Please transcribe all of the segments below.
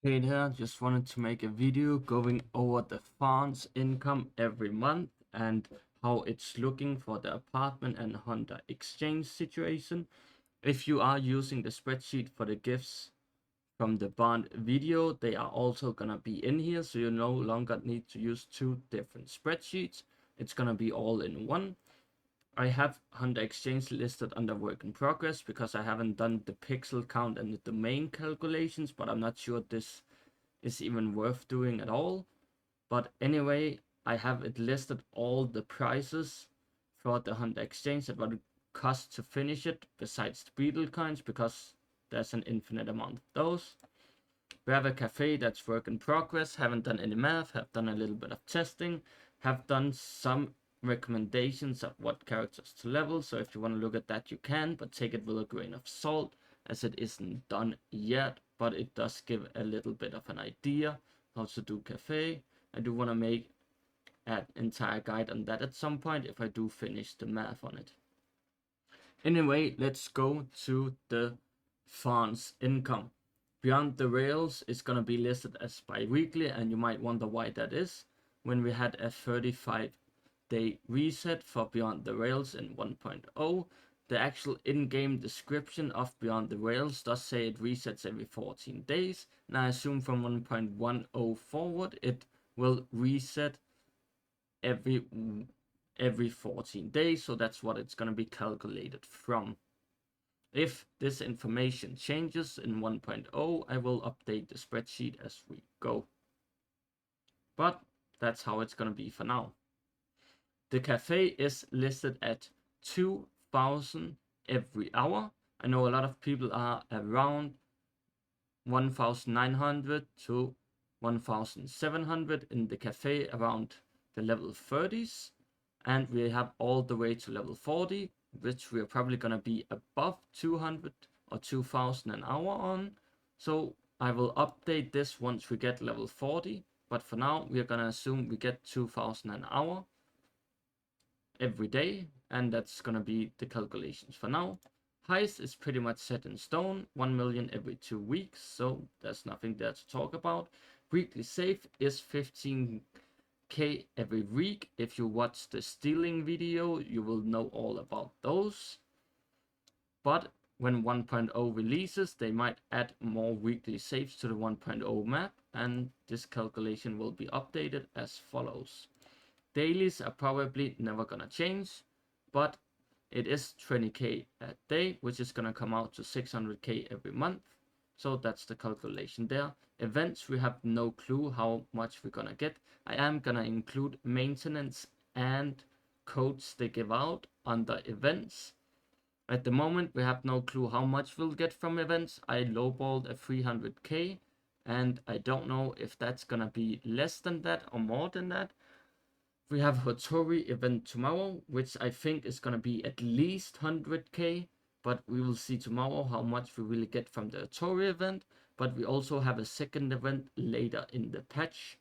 Hey there, just wanted to make a video going over the farm's income every month and how it's looking for the apartment and Honda exchange situation. If you are using the spreadsheet for the gifts from the bond video, they are also gonna be in here, so you no longer need to use two different spreadsheets. It's gonna be all in one. I have Honda Exchange listed under work in progress because I haven't done the pixel count and the domain calculations, but I'm not sure this is even worth doing at all. But anyway, I have it listed all the prices for the Honda Exchange at what it costs to finish it, besides the Beetle coins, because there's an infinite amount of those. We have a cafe that's work in progress, haven't done any math, have done a little bit of testing, have done some recommendations of what characters to level, so if you want to look at that you can, but take it with a grain of salt as it isn't done yet, but it does give a little bit of an idea how to do cafe. I do want to make an entire guide on that at some point if I do finish the math on it. Anyway, let's go to the farm's income. Beyond the Rails is going to be listed as bi-weekly, and you might wonder why that is. When we had a 35-day reset for Beyond the Rails in 1.0, the actual in-game description of Beyond the Rails does say it resets every 14 days, and I assume from 1.10 forward it will reset every 14 days, so that's what it's going to be calculated from. If this information changes in 1.0, I will update the spreadsheet as we go. But that's how it's going to be for now. The cafe is listed at 2,000 every hour. I know a lot of people are around 1,900 to 1,700 in the cafe around the level 30s, and we have all the way to level 40, which we're probably gonna be above 200 or 2,000 an hour on. So I will update this once we get level 40, but for now we're gonna assume we get 2,000 an hour every day, and that's gonna be the calculations for now. Heist is pretty much set in stone, 1 million every 2 weeks, so there's nothing there to talk about. Weekly save is 15k every week. If you watch the stealing video, you will know all about those. But when 1.0 releases, they might add more weekly saves to the 1.0 map, and this calculation will be updated as follows. Dailies are probably never gonna change, but it is 20k a day, which is gonna come out to 600k every month. So that's the calculation there. Events, we have no clue how much we're gonna get. I am gonna include maintenance and codes they give out under events. At the moment, we have no clue how much we'll get from events. I lowballed a 300k, and I don't know if that's gonna be less than that or more than that. We have Hotori event tomorrow, which I think is going to be at least 100k, but we will see tomorrow how much we really get from the Hotori event. But we also have a second event later in the patch.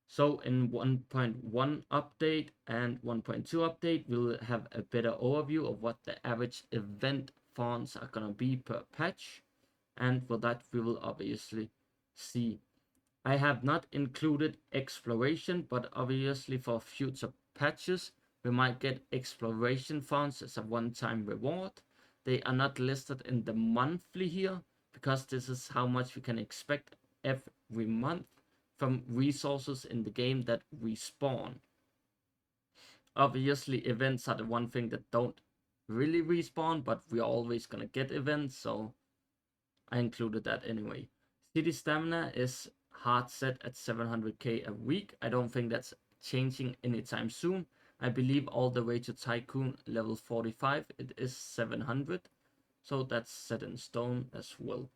So in 1.1 update and 1.2 update, we'll have a better overview of what the average event fonts are going to be per patch. And for that, we will obviously see. I have not included exploration, but obviously for future patches, we might get exploration funds as a one-time reward. They are not listed in the monthly here, because this is how much we can expect every month from resources in the game that respawn. Obviously, events are the one thing that don't really respawn, but we're always gonna get events, so I included that anyway. City stamina is hard set at 700k a week. I don't think that's changing anytime soon. I believe all the way to Tycoon level 45 it is 700, so that's set in stone as well.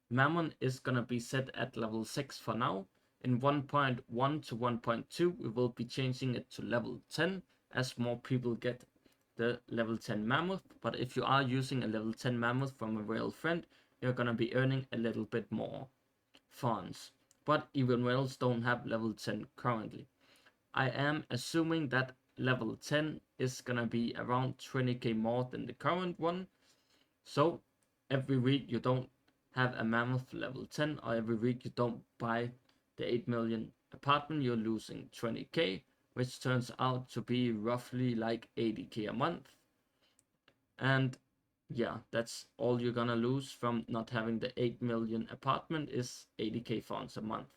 Mammon is gonna be set at level 6 for now. In 1.1 to 1.2 we will be changing it to level 10 as more people get the level 10 mammoth, but if you are using a level 10 mammoth from a real friend, you're gonna be earning a little bit more funds. But even whales don't have level 10 currently. I am assuming that level 10 is gonna be around 20k more than the current one. So every week you don't have a mammoth level 10, or every week you don't buy the 8 million apartment, you're losing 20k, which turns out to be roughly like 80k a month. And yeah, that's all you're gonna lose from not having the 8 million apartment is 80k funds a month.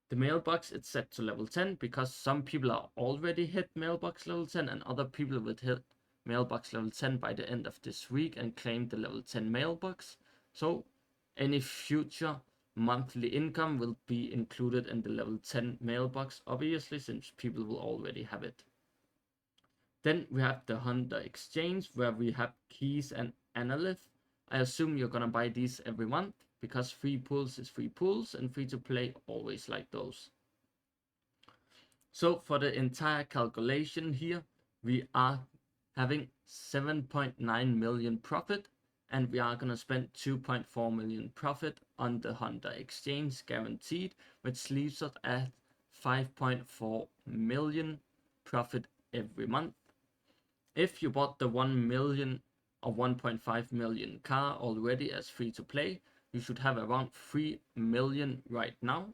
The mailbox is set to level 10 because some people are already hit mailbox level 10 and other people will hit mailbox level 10 by the end of this week and claim the level 10 mailbox. So any future monthly income will be included in the level 10 mailbox, obviously, since people will already have it. Then we have the Honda Exchange, where we have keys and analyth. I assume you're gonna buy these every month because free pools is free pools and free to play always like those. So for the entire calculation here, we are having 7.9 million profit, and we are gonna spend 2.4 million profit on the Honda Exchange guaranteed, which leaves us at 5.4 million profit every month. If you bought the 1 million or 1.5 million car already as free to play, you should have around 3 million right now.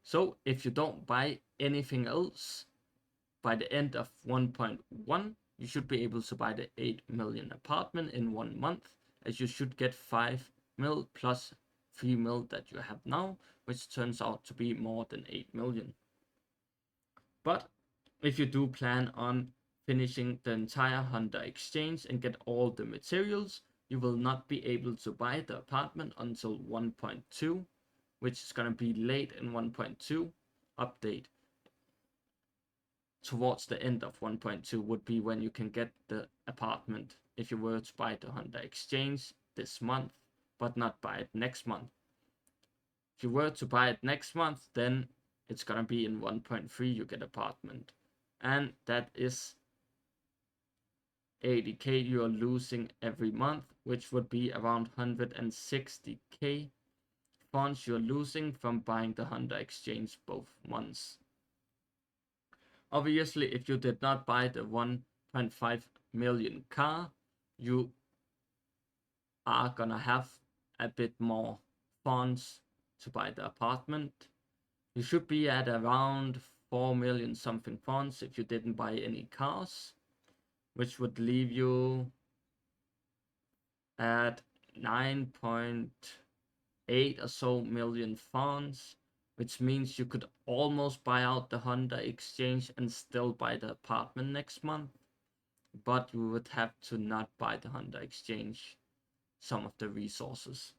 So if you don't buy anything else by the end of 1.1, you should be able to buy the 8 million apartment in 1 month, as you should get 5 mil plus 3 mil that you have now, which turns out to be more than 8 million. But if you do plan on finishing the entire Honda Exchange and get all the materials, you will not be able to buy the apartment until 1.2, which is going to be late in 1.2 update. Towards the end of 1.2 would be when you can get the apartment if you were to buy the Honda Exchange this month, but not buy it next month. If you were to buy it next month, then it's gonna be in 1.3 you get apartment, and that is 80k you're losing every month, which would be around 160k funds you're losing from buying the Honda Exchange both months. Obviously, if you did not buy the 1.5 million car, you are gonna have a bit more funds to buy the apartment. You should be at around 4 million something funds if you didn't buy any cars, which would leave you at 9.8 or so million funds, which means you could almost buy out the Honda Exchange and still buy the apartment next month, but you would have to not buy the Honda Exchange some of the resources.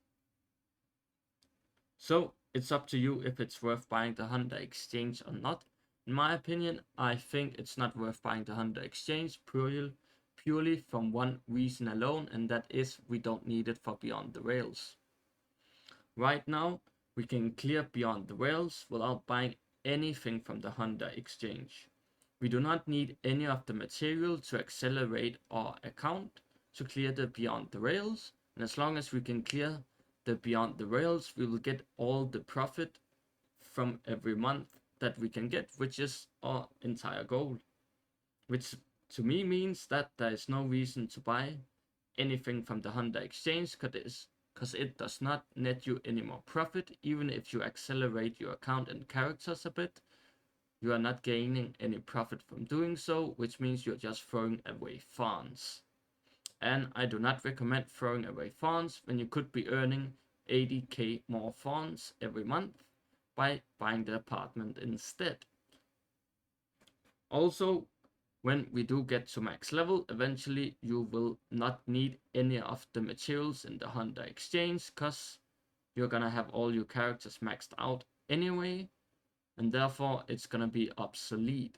So it's up to you if it's worth buying the Honda Exchange or not. In my opinion, I think it's not worth buying the Honda Exchange purely from one reason alone, and that is we don't need it for Beyond the Rails. Right now, we can clear Beyond the Rails without buying anything from the Honda Exchange. We do not need any of the material to accelerate our account to clear the Beyond the Rails, and as long as we can clear the Beyond the Rails, we will get all the profit from every month that we can get, which is our entire goal. Which to me means that there is no reason to buy anything from the Honda Exchange because it does not net you any more profit. Even if you accelerate your account and characters a bit, you are not gaining any profit from doing so, which means you're just throwing away funds. And I do not recommend throwing away funds when you could be earning 80k more funds every month by buying the apartment instead. Also, when we do get to max level, eventually you will not need any of the materials in the Honda Exchange because you're gonna have all your characters maxed out anyway, and therefore it's gonna be obsolete.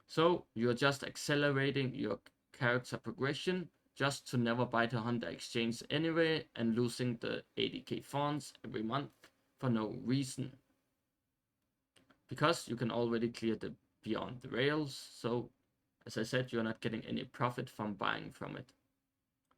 So you're just accelerating your character progression just to never buy the Honda Exchange anyway and losing the 80k funds every month for no reason. Because you can already clear the Beyond the Rails, so as I said, you're not getting any profit from buying from it.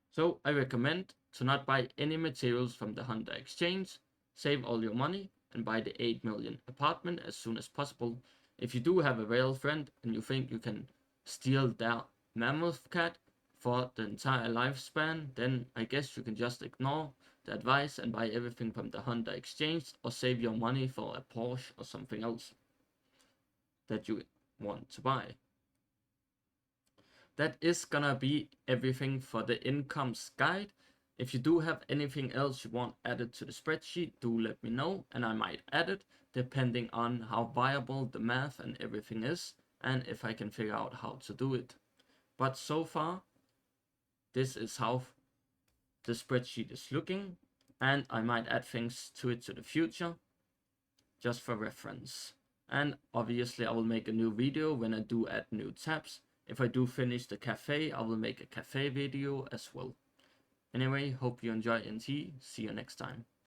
So I recommend to not buy any materials from the Honda Exchange, save all your money, and buy the 8 million apartment as soon as possible. If you do have a rail friend and you think you can steal their mammoth cat for the entire lifespan, then I guess you can just ignore the advice and buy everything from the Honda exchange, or save your money for a Porsche or something else that you want to buy. That is gonna be everything for the incomes guide. If you do have anything else you want added to the spreadsheet, do let me know and I might add it, depending on how viable the math and everything is, and if I can figure out how to do it. But so far, this is how the spreadsheet is looking, and I might add things to it to the future, just for reference. And obviously I will make a new video when I do add new tabs. If I do finish the cafe, I will make a cafe video as well. Anyway, hope you enjoy NTE. See you next time.